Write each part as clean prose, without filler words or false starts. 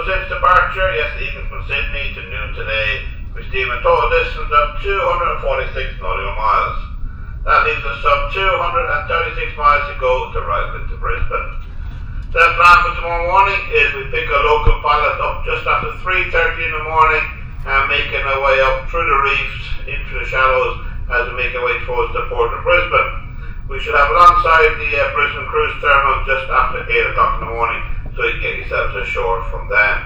since departure yesterday from Sydney to noon today, we steam a total distance of 246 nautical miles. That leaves us some 236 miles to go to arrive to Brisbane. The plan for tomorrow morning is we pick a local pilot up just after 3:30 in the morning and making our way up through the reefs into the shallows as we make our way towards the port of Brisbane. We should have alongside the Brisbane cruise terminal just after 8 o'clock in the morning, so you can get yourselves ashore from then.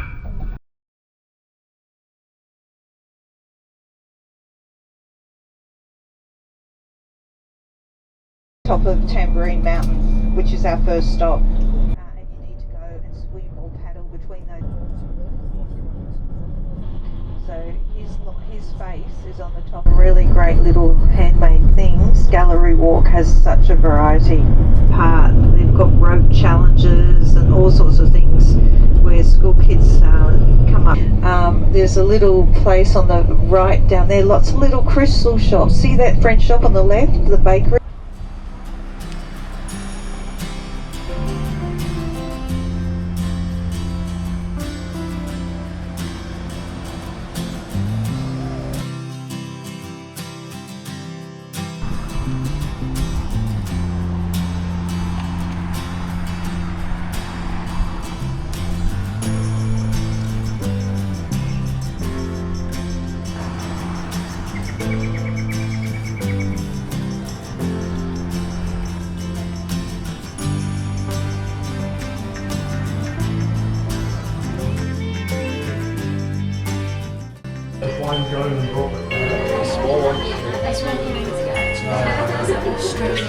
Top of Tamborine Mountain, which is our first stop. And you need to go and swim or paddle between those. So his face is on the top. Really great little handmade things. Gallery Walk has such a variety part. They've got rope challenges and all sorts of things where school kids come up. There's a little place on the right down there, lots of little crystal shops. See that French shop on the left, the bakery? Small one. That's one thing to get actually. Straight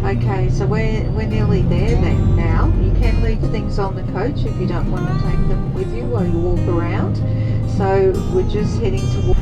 Okay, so we're nearly there then now. You can leave things on the coach if you don't want to take them with you while you walk around. So we're just heading towards...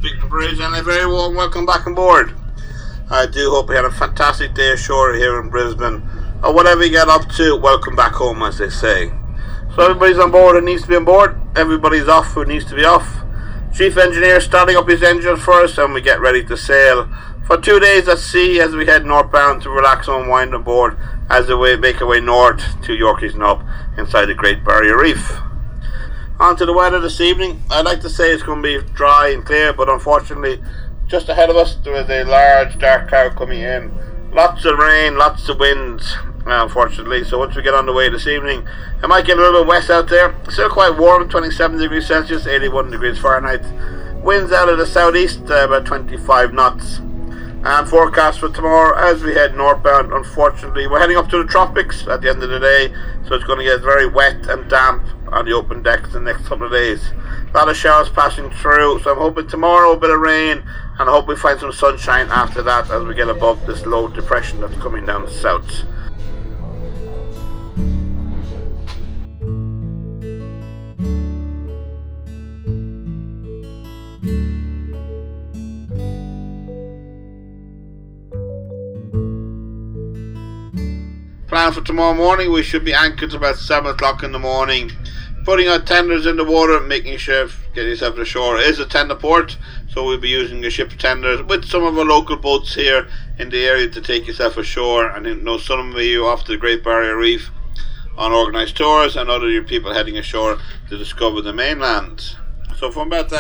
Big Bridge, and a very warm welcome back on board. I do hope you had a fantastic day ashore here in Brisbane, or whatever you get up to, welcome back home, as they say. So everybody's on board who needs to be on board, everybody's off who needs to be off. Chief engineer starting up his engine for us, and we get ready to sail for 2 days at sea as we head northbound to relax and unwind on board as we make our way north to Yorkeys Knob inside the Great Barrier Reef. On to the weather this evening. I'd like to say it's going to be dry and clear, but unfortunately just ahead of us there is a large dark cloud coming in. Lots of rain, lots of winds, unfortunately. So once we get on the way this evening, it might get a little bit wet out there. Still quite warm, 27 degrees Celsius, 81 degrees Fahrenheit. Winds out of the southeast, about 25 knots. And forecast for tomorrow as we head northbound. Unfortunately, we're heading up to the tropics at the end of the day, so it's going to get very wet and damp on the open decks the next couple of days. A lot of showers passing through, so I'm hoping tomorrow a bit of rain, and I hope we find some sunshine after that as we get above this low depression that's coming down south. Plan for tomorrow morning, we should be anchored to about 7 o'clock in the morning. Putting our tenders in the water, making sure get yourself to shore. It is a tender port, so we'll be using the ship's tenders with some of our local boats here in the area to take yourself ashore. And I know some of you off to the Great Barrier Reef on organised tours, and other people heading ashore to discover the mainland. So from about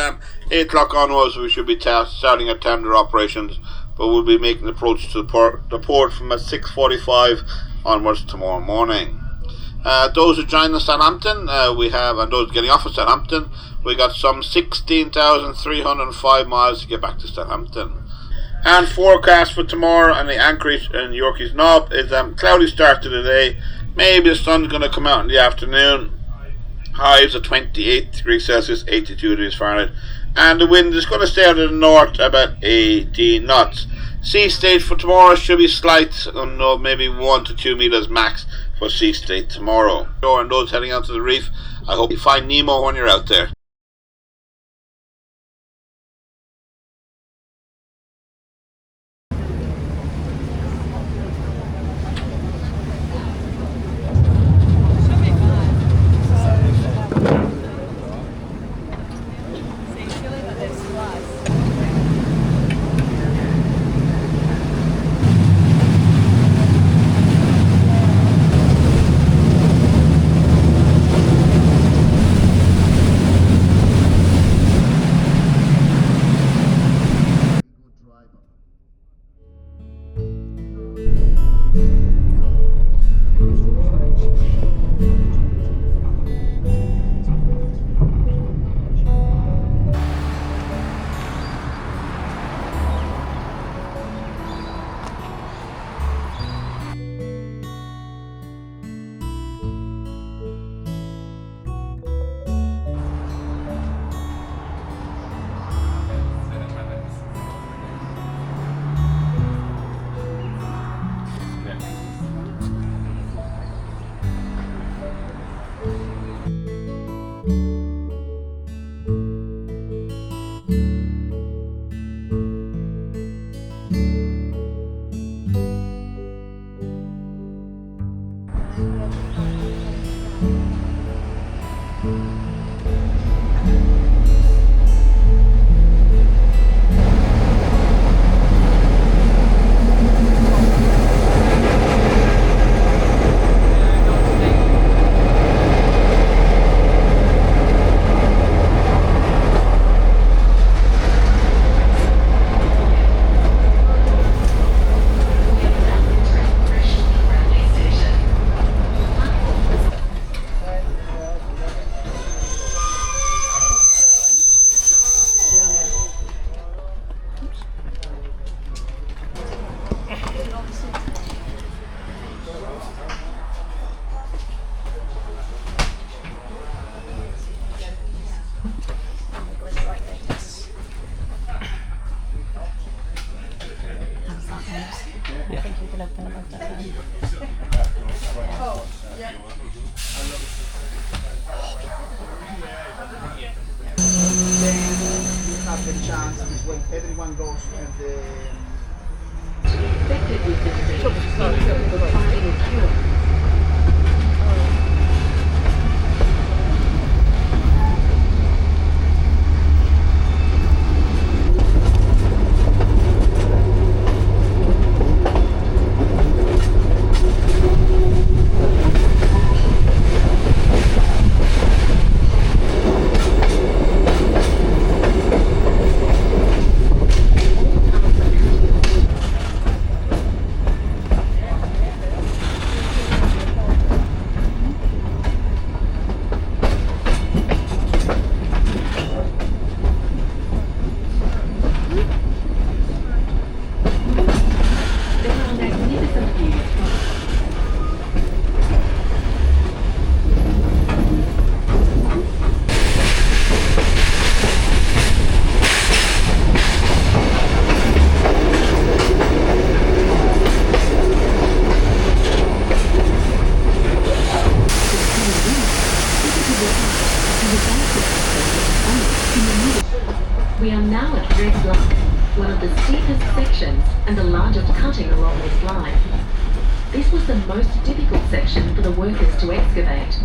8 o'clock onwards, we should be starting our tender operations, but we'll be making the approach to the port from at 6:45 onwards tomorrow morning. Those who join us at Southampton, we have, and those getting off at Southampton, we got some 16,305 miles to get back to Southampton. And forecast for tomorrow and the anchorage in Yorkeys Knob is cloudy start to the day. Maybe the sun's going to come out in the afternoon. Highs of 28 degrees Celsius, 82 degrees Fahrenheit, and the wind is going to stay out of the north about 18 knots. Sea state for tomorrow should be slight, maybe 1 to 2 meters max for sea state tomorrow. And those heading out to the reef, I hope you find Nemo when you're out there. Have the chance when everyone goes to the Infected with this disease for finding a cure. We are now at Red Bluff, one of the steepest sections and the largest cutting along this line. This was the most difficult section for the workers to excavate.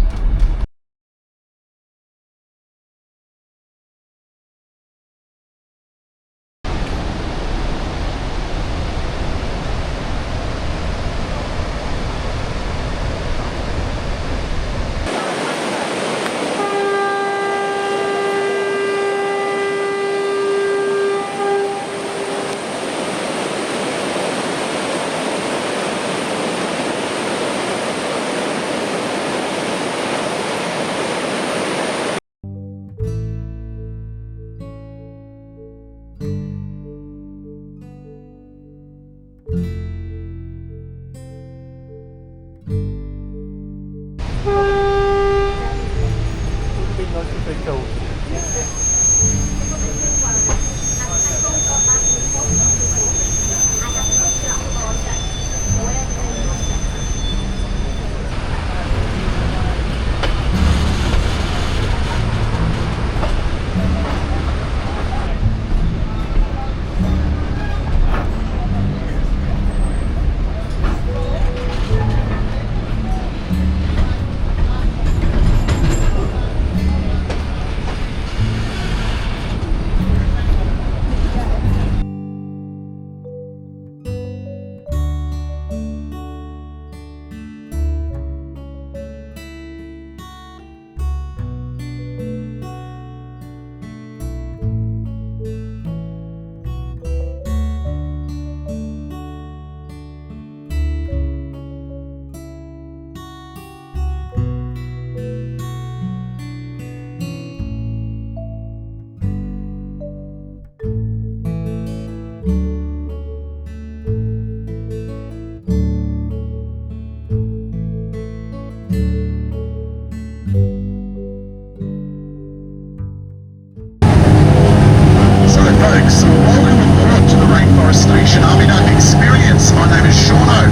Folks, welcome aboard to the Rainforestation experience. My name is Shauno,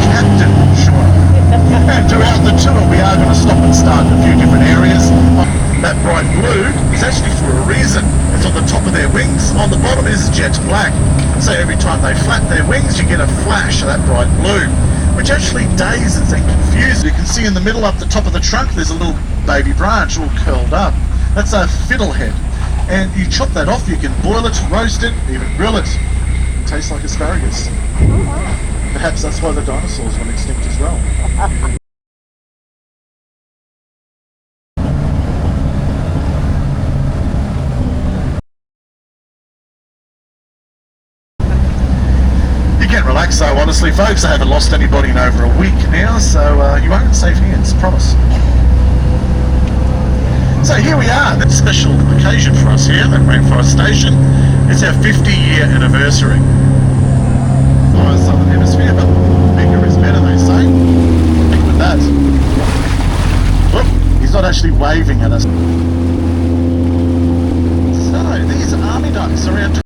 Captain Shauno. And throughout the tour we are going to stop and start in a few different areas. That bright blue is actually for a reason. It's on the top of their wings, on the bottom is jet black. So every time they flap their wings you get a flash of that bright blue, which actually dazes and confuses. You can see in the middle up the top of the trunk there's a little baby branch all curled up. That's a fiddlehead. And you chop that off, you can boil it, roast it, even grill it. It tastes like asparagus. Perhaps that's why the dinosaurs went extinct as well. You can relax though, honestly folks. I haven't lost anybody in over a week now, so you are in safe hands, promise. So here we are, that's a special occasion for us here at Rainforestation. It's our 50-year anniversary. Southern Hemisphere, but bigger is better, they say. Look at that. Look, he's not actually waving at us. So, these army ducks are around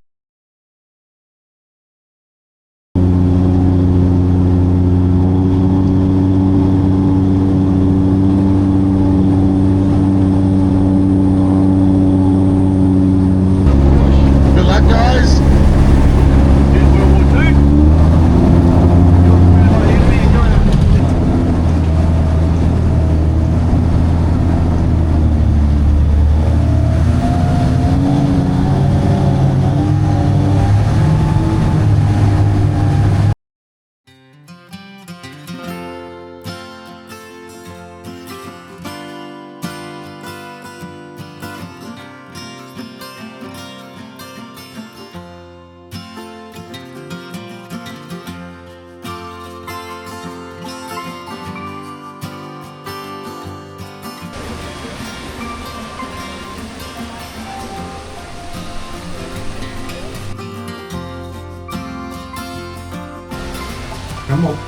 Come on.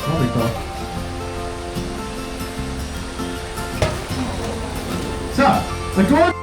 Lollipop. So, the good.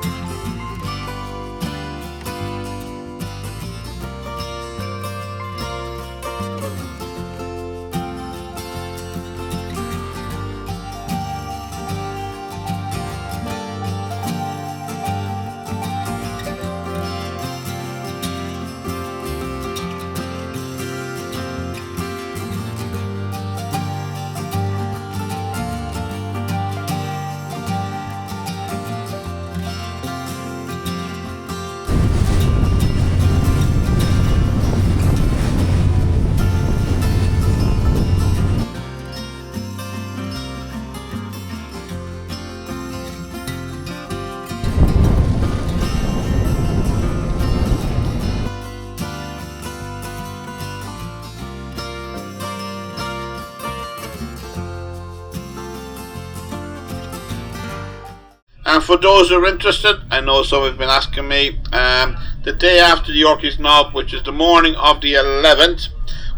And for those who are interested, I know some have been asking me, the day after the Yorkeys Knob, which is the morning of the 11th,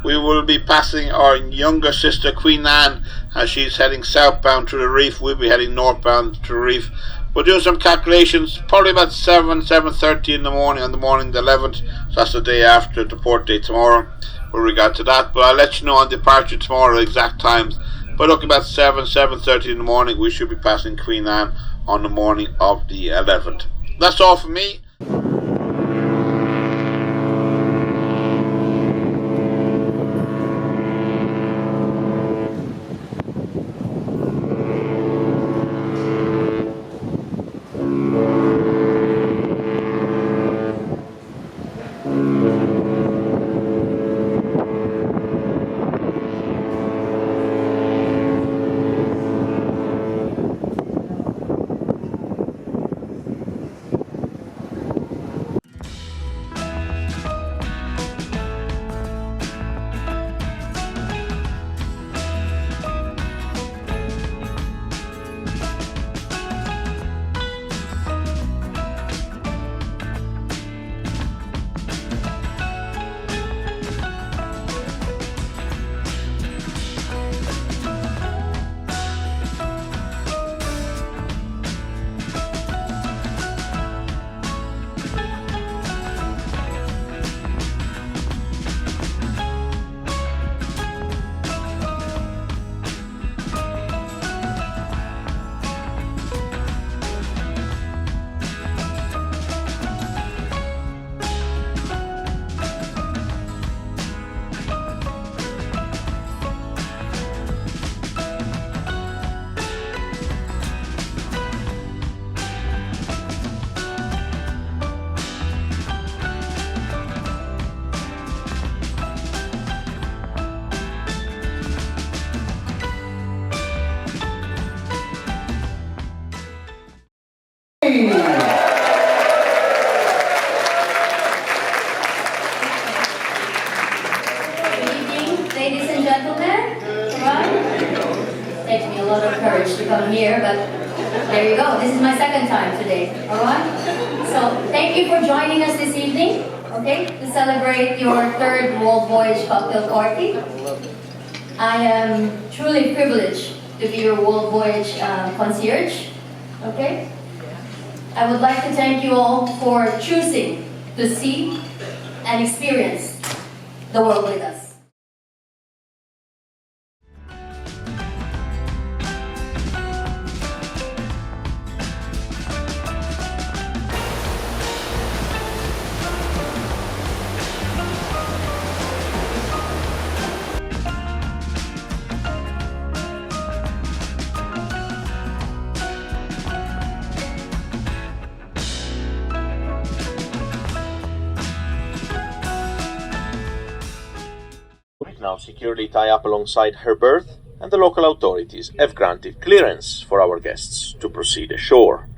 we will be passing our younger sister Queen Anne as she's heading southbound to the reef. We'll be heading northbound to the reef. We're doing some calculations, probably about 7:30 in the morning on the morning of the 11th, so that's the day after the port day tomorrow with regard to that. But I'll let you know on departure tomorrow exact times. But look, about 7:30 in the morning we should be passing Queen Anne on the morning of the 11th. That's all for me. Ladies and gentlemen, it takes me a lot of courage to come here, but there you go. This is my second time today, alright? So, thank you for joining us this evening, okay, to celebrate your third World Voyage cocktail party. I am truly privileged to be your World Voyage concierge, okay? I would like to thank you all for choosing to see and experience the world with us. Now securely tie up alongside her berth, and the local authorities have granted clearance for our guests to proceed ashore.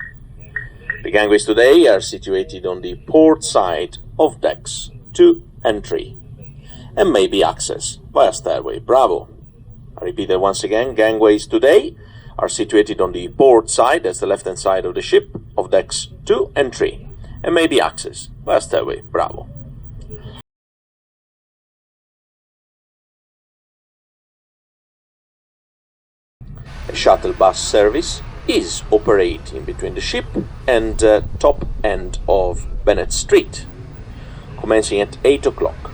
The gangways today are situated on the port side of decks 2 and 3, and may be accessed via stairway Bravo. I repeat that once again, gangways today are situated on the port side, that's the left hand side of the ship, of decks 2 and 3, and may be accessed via stairway Bravo. A shuttle bus service is operating between the ship and top end of Bennett Street, commencing at 8 o'clock.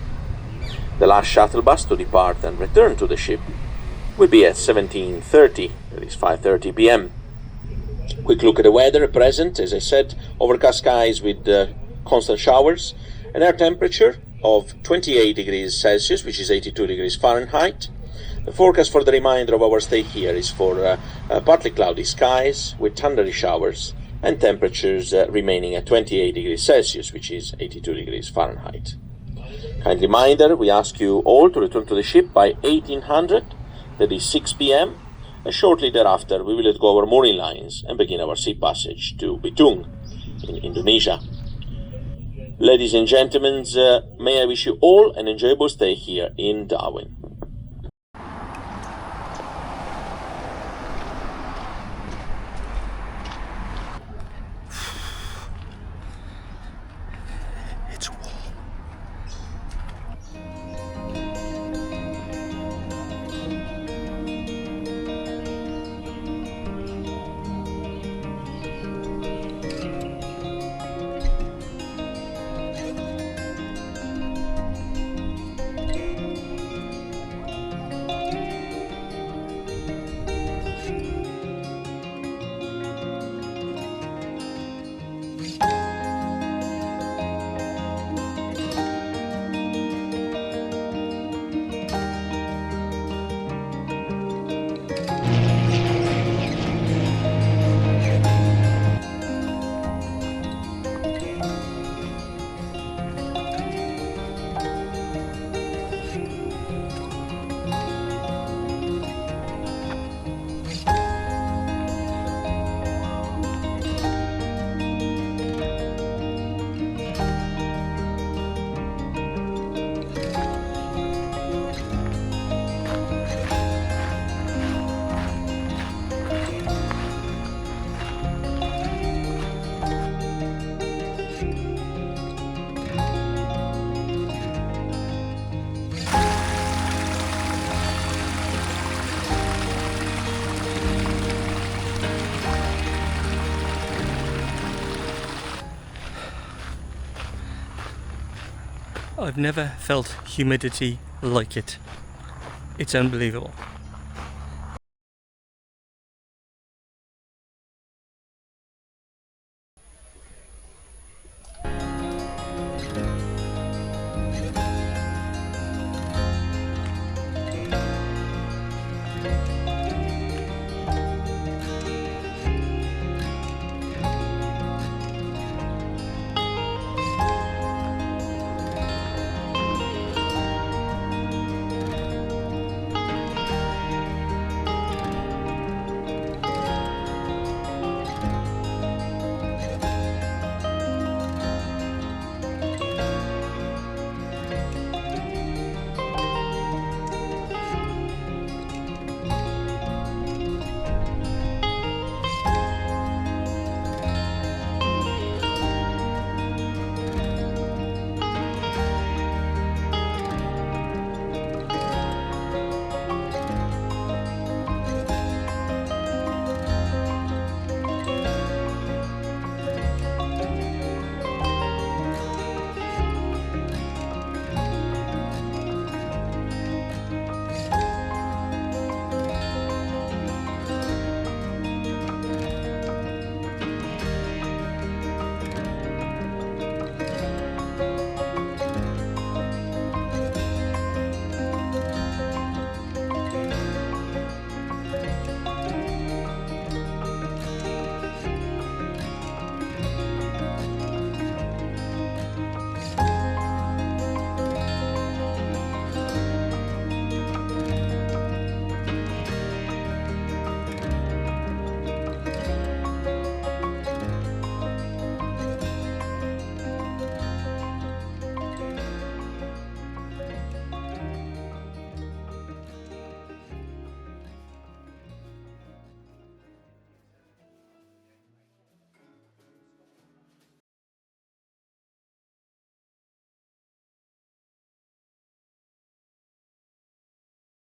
The last shuttle bus to depart and return to the ship will be at 17:30, that is 5:30 p.m. Quick look at the weather at present. As I said, overcast skies with constant showers, an air temperature of 28 degrees Celsius, which is 82 degrees Fahrenheit. The forecast for the remainder of our stay here is for partly cloudy skies with thundery showers and temperatures remaining at 28 degrees Celsius, which is 82 degrees Fahrenheit. Kind reminder, we ask you all to return to the ship by 1800, that is 6 p.m., and shortly thereafter we will let go our mooring lines and begin our sea passage to Bitung in Indonesia. Ladies and gentlemen, may I wish you all an enjoyable stay here in Darwin. I've never felt humidity like it. It's unbelievable.